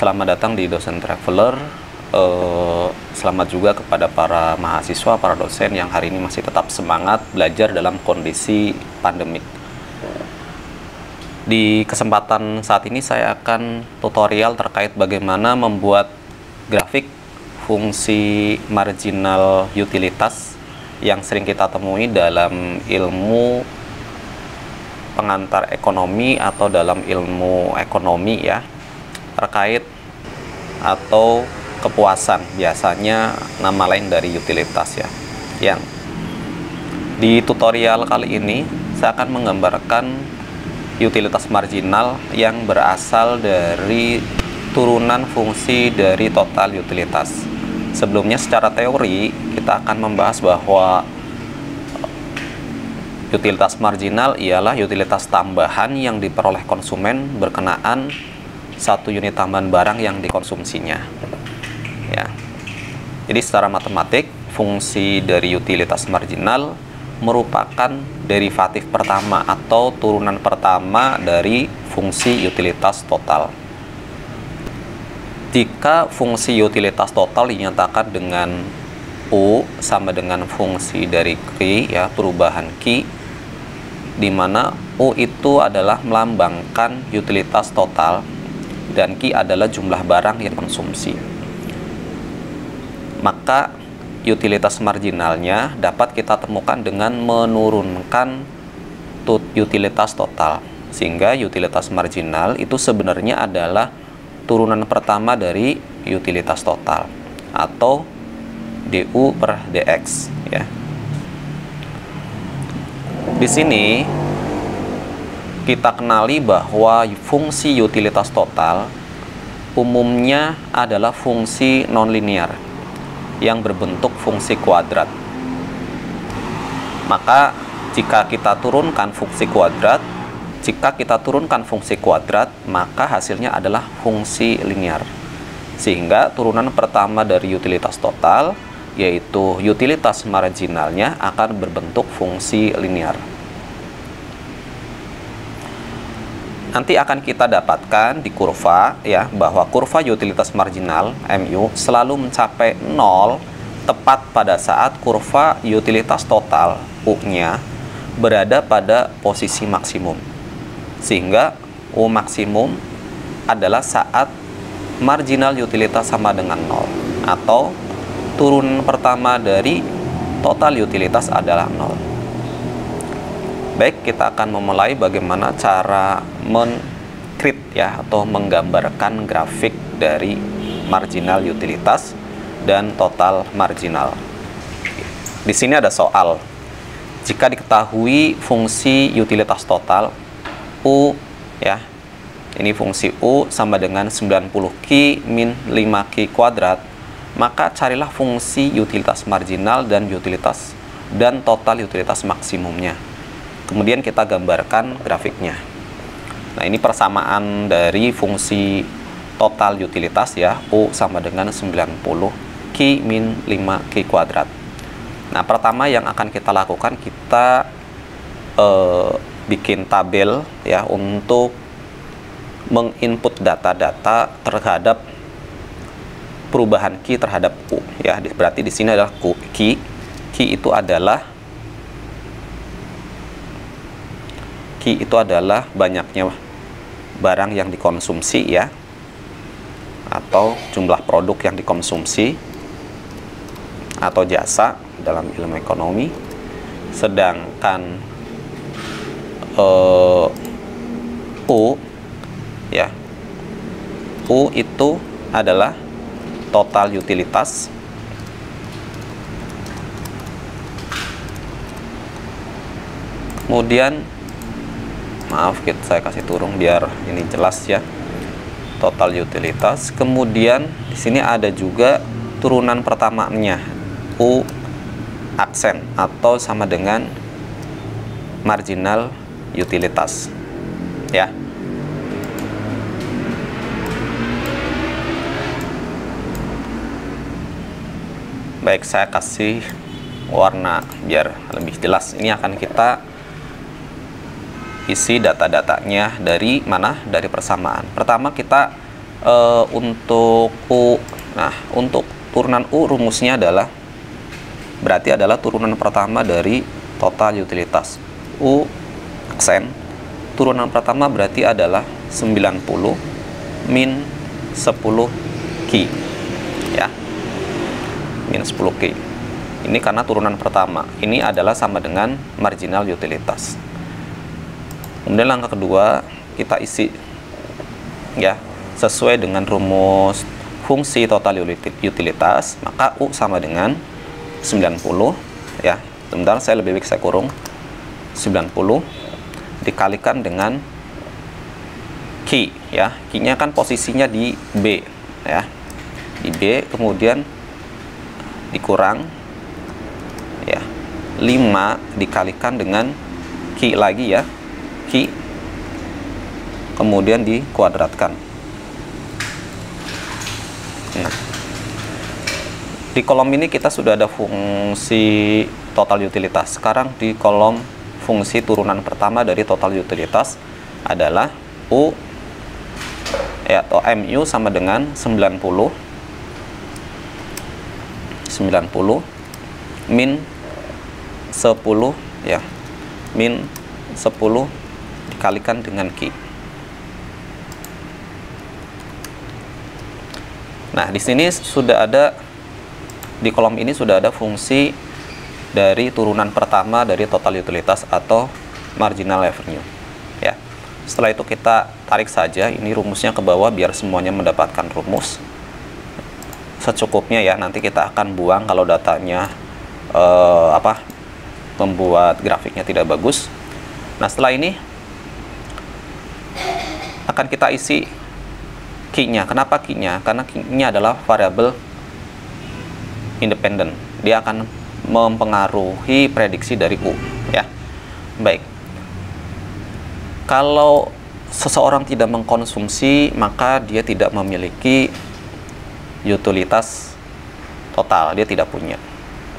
Selamat datang di Dosen Traveler. Selamat juga kepada para mahasiswa, para dosen yang hari ini masih tetap semangat belajar dalam kondisi pandemik. Di kesempatan saat ini saya akan tutorial terkait bagaimana membuat grafik fungsi marginal utilitas yang sering kita temui dalam ilmu pengantar ekonomi atau dalam ilmu ekonomi ya, terkait atau kepuasan, biasanya nama lain dari utilitas ya. Yang di tutorial kali ini saya akan menggambarkan utilitas marginal yang berasal dari turunan fungsi dari total utilitas. Sebelumnya secara teori kita akan membahas bahwa utilitas marginal ialah utilitas tambahan yang diperoleh konsumen berkenaan satu unit tambahan barang yang dikonsumsinya ya. Jadi secara matematik fungsi dari utilitas marginal merupakan derivatif pertama atau turunan pertama dari fungsi utilitas total. Jika fungsi utilitas total dinyatakan dengan U sama dengan fungsi dari Q ya, perubahan Q, di mana U itu adalah melambangkan utilitas total dan Q adalah jumlah barang yang dikonsumsi. Maka utilitas marginalnya dapat kita temukan dengan menurunkan utilitas total. Sehingga utilitas marginal itu sebenarnya adalah turunan pertama dari utilitas total atau du per dx ya. Di sini kita kenali bahwa fungsi utilitas total umumnya adalah fungsi nonlinear yang berbentuk fungsi kuadrat. Maka jika kita turunkan fungsi kuadrat, maka hasilnya adalah fungsi linear. Sehingga turunan pertama dari utilitas total, yaitu utilitas marginalnya, akan berbentuk fungsi linear. Nanti akan kita dapatkan di kurva ya, bahwa kurva utilitas marginal MU selalu mencapai 0 tepat pada saat kurva utilitas total U-nya berada pada posisi maksimum. Sehingga U maksimum adalah saat marginal utilitas sama dengan 0 atau turunan pertama dari total utilitas adalah 0. Baik, kita akan memulai bagaimana cara men-create ya atau menggambarkan grafik dari marginal utilitas dan total marginal. Di sini ada soal. Jika diketahui fungsi utilitas total U ya, ini fungsi U sama dengan 90Q min 5Q kuadrat, maka carilah fungsi utilitas marginal dan total utilitas maksimumnya. Kemudian kita gambarkan grafiknya. Nah, ini persamaan dari fungsi total utilitas ya, U sama dengan 90Q min 5Q kuadrat. Nah, pertama yang akan kita lakukan, kita bikin tabel ya untuk menginput data-data terhadap perubahan Q terhadap U ya. Berarti di sini adalah Q itu adalah banyaknya barang yang dikonsumsi ya, atau jumlah produk yang dikonsumsi atau jasa dalam ilmu ekonomi. Sedangkan U ya, U itu adalah total utilitas. Kemudian maaf, saya kasih turun biar ini jelas ya, total utilitas. Kemudian di sini ada juga turunan pertamanya, U aksen atau sama dengan marginal utilitas ya. Baik, saya kasih warna biar lebih jelas. Ini akan kita isi data-datanya dari mana? Dari persamaan. Pertama kita untuk U. Nah, untuk turunan U rumusnya adalah berarti adalah turunan pertama dari total utilitas. U aksen turunan pertama berarti adalah 90 min 10 Q ya. Min 10 Q. Ini karena turunan pertama. Ini adalah sama dengan marginal utilitas. Kemudian langkah kedua kita isi ya sesuai dengan rumus fungsi total utilitas, maka U sama dengan 90 ya. Sebentar, saya lebih baik saya kurung 90 dikalikan dengan Q ya. Q-nya kan posisinya di B ya. Di B, kemudian dikurang ya 5 dikalikan dengan Q lagi ya. Q kemudian dikuadratkan. Nah, di kolom ini kita sudah ada fungsi total utilitas. Sekarang di kolom fungsi turunan pertama dari total utilitas adalah U ya, atau MU sama dengan 90 min 10 ya, min 10 dikalikan dengan Q. Nah, di sini sudah ada, di kolom ini sudah ada fungsi dari turunan pertama dari total utilitas atau marginal revenue ya. Setelah itu kita tarik saja ini rumusnya ke bawah biar semuanya mendapatkan rumus secukupnya ya. Nanti kita akan buang kalau datanya membuat grafiknya tidak bagus. Nah, setelah ini akan kita isi Q-nya. Kenapa Q-nya? Karena Q-nya adalah variabel independen. Dia akan mempengaruhi prediksi dari U ya. Baik. Kalau seseorang tidak mengkonsumsi, maka dia tidak memiliki utilitas total. Dia tidak punya.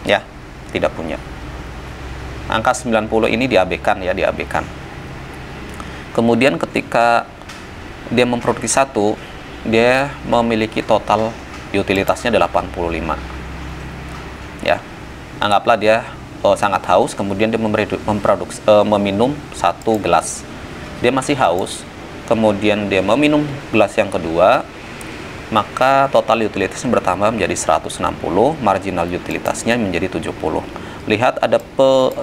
Ya, tidak punya. Angka 90 ini diabaikan ya, diabaikan. Kemudian ketika dia memproduksi satu, dia memiliki total utilitasnya 85 ya. Anggaplah dia sangat haus, kemudian dia meminum 1 gelas. Dia masih haus, kemudian dia meminum gelas yang kedua, maka total utilitasnya bertambah menjadi 160, marginal utilitasnya menjadi 70. Lihat ada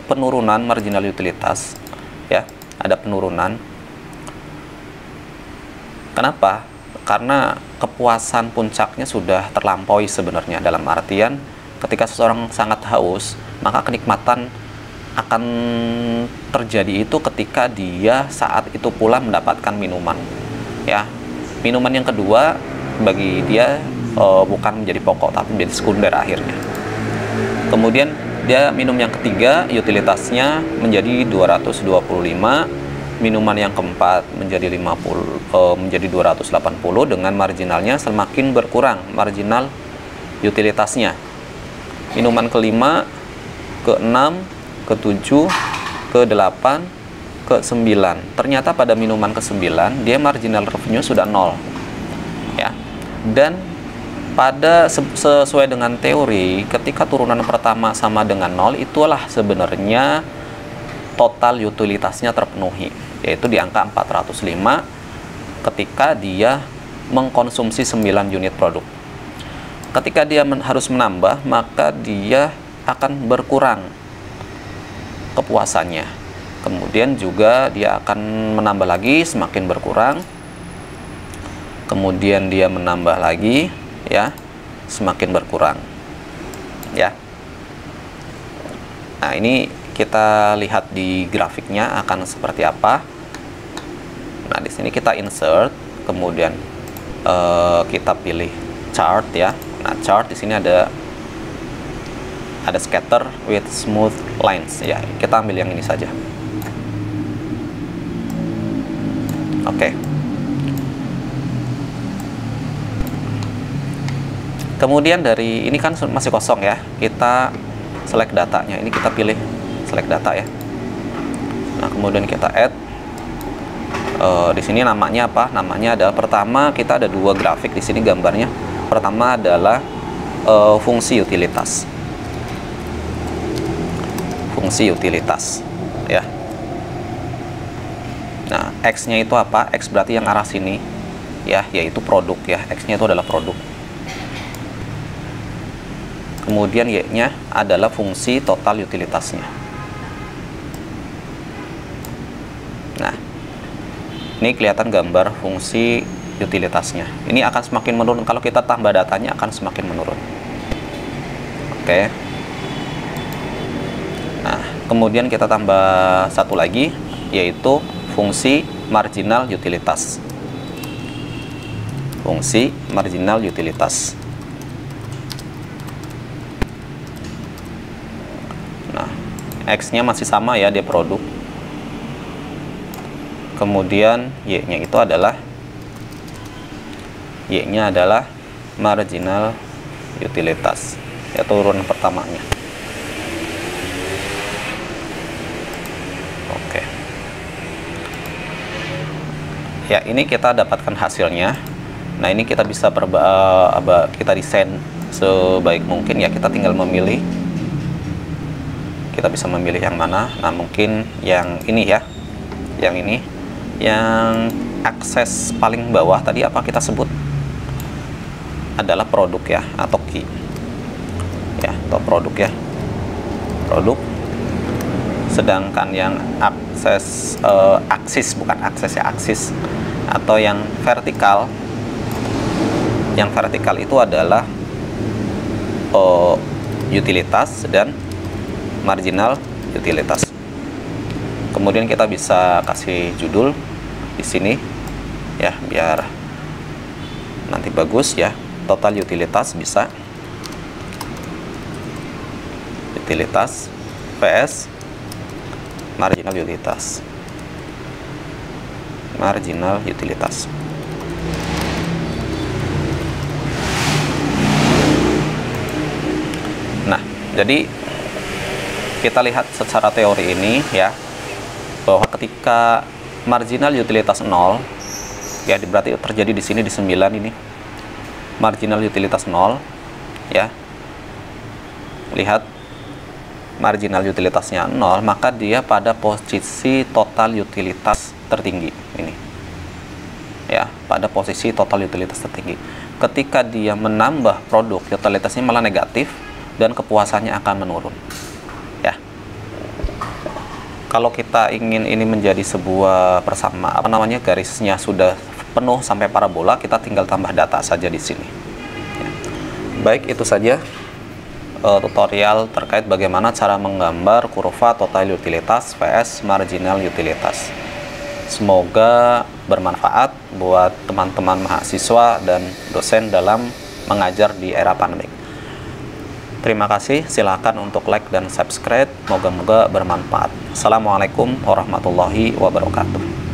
penurunan marginal utilitas ya, ada penurunan. Kenapa? Karena kepuasan puncaknya sudah terlampaui sebenarnya. Dalam artian ketika seseorang sangat haus, maka kenikmatan akan terjadi itu ketika dia saat itu pula mendapatkan minuman ya. Minuman yang kedua bagi dia bukan menjadi pokok tapi menjadi sekunder akhirnya. Kemudian dia minum yang ketiga, utilitasnya menjadi 225, minuman yang keempat menjadi 280 dengan marginalnya semakin berkurang marginal utilitasnya. Minuman kelima, keenam, ketujuh, ke-8, ke-9. Ternyata pada minuman ke-9 dia marginal revenue sudah 0 ya. Dan pada sesuai dengan teori, ketika turunan pertama sama dengan 0, itulah sebenarnya total utilitasnya terpenuhi, yaitu di angka 405 ketika dia mengkonsumsi 9 unit produk. Ketika dia harus menambah, maka dia akan berkurang kepuasannya. Kemudian juga dia akan menambah lagi, semakin berkurang. Kemudian dia menambah lagi ya, semakin berkurang ya. Nah, ini kita lihat di grafiknya akan seperti apa. Nah, di sini kita insert, kemudian kita pilih chart ya. Nah, chart di sini ada scatter with smooth lines ya. Kita ambil yang ini saja. Oke. Kemudian dari ini kan masih kosong ya, kita select datanya. Ini kita pilih select data ya. Nah, kemudian kita add Di sini namanya apa? Namanya adalah, pertama kita ada dua grafik di sini gambarnya. Pertama adalah fungsi utilitas. Fungsi utilitas, ya. Nah, X-nya itu apa? X berarti yang arah sini, ya, yaitu produk, ya. X-nya itu adalah produk. Kemudian Y-nya adalah fungsi total utilitasnya. Nah, ini kelihatan gambar fungsi utilitasnya. Ini akan semakin menurun kalau kita tambah datanya, akan semakin menurun. Oke. Nah, kemudian kita tambah satu lagi, yaitu fungsi marginal utilitas. Fungsi marginal utilitas. Nah, X-nya masih sama ya, dia produk. Kemudian Y-nya itu adalah marginal utilitas, yaitu urutan pertamanya. Oke. Ya, ini kita dapatkan hasilnya. Nah, ini kita bisa kita desain sebaik mungkin, ya. Kita tinggal memilih. Kita bisa memilih yang mana. Nah, mungkin yang ini, ya. Yang ini, yang akses paling bawah tadi apa kita sebut adalah produk, ya, atau key, ya, atau produk, ya, produk. Sedangkan yang akses aksis, bukan akses, ya, aksis, atau yang vertikal itu adalah utilitas dan marginal utilitas. Kemudian kita bisa kasih judul di sini, ya, biar nanti bagus, ya. Total utilitas bisa. Utilitas vs marginal utilitas. Marginal utilitas. Nah, jadi kita lihat secara teori ini, ya, bahwa ketika marginal utilitas 0, ya, berarti terjadi di sini di 9 ini. Marginal utilitas 0, ya. Lihat marginal utilitasnya 0, maka dia pada posisi total utilitas tertinggi ini. Ya, pada posisi total utilitas tertinggi. Ketika dia menambah produk, utilitasnya malah negatif dan kepuasannya akan menurun. Ya. Kalau kita ingin ini menjadi sebuah garisnya sudah penuh sampai parabola, kita tinggal tambah data saja di sini. Ya. Baik, itu saja tutorial terkait bagaimana cara menggambar kurva total utilitas vs marginal utilitas. Semoga bermanfaat buat teman-teman mahasiswa dan dosen dalam mengajar di era pandemik. Terima kasih, silakan untuk like dan subscribe. Moga-moga bermanfaat. Assalamualaikum warahmatullahi wabarakatuh.